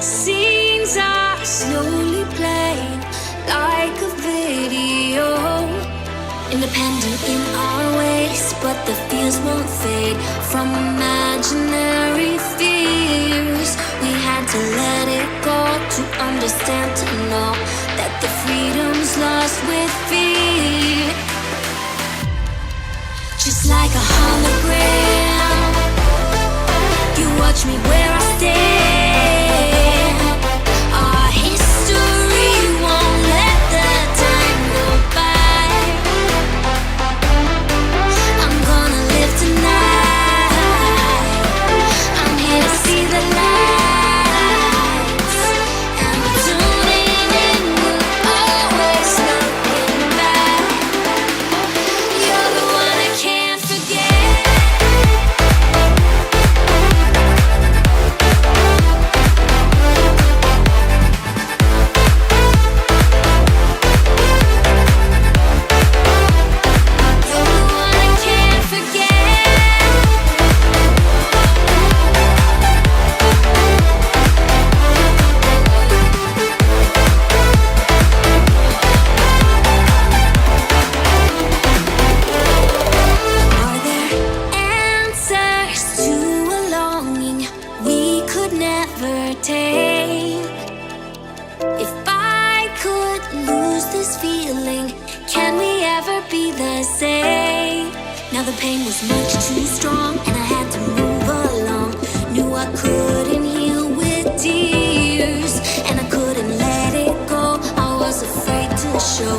Scenes are slowly playing like a video. Independent in our ways, but the fears won't fade from imaginary fears. We had to let it go to understand, to know that the freedom's lost with fear. Just like a hologram, you watch me where I stand. Our history won't let the time go by. I'm gonna live tonight. I'm here to see the lights, and I'm tuning in, will always looking back. You're the one I can't forget. Are there answers to a longing we could never take? If I could lose this feeling, can we ever be the same? Now the pain was much too strong, and I had to move along. Knew I couldn't heal with tears, and I couldn't let it go. I was afraid to show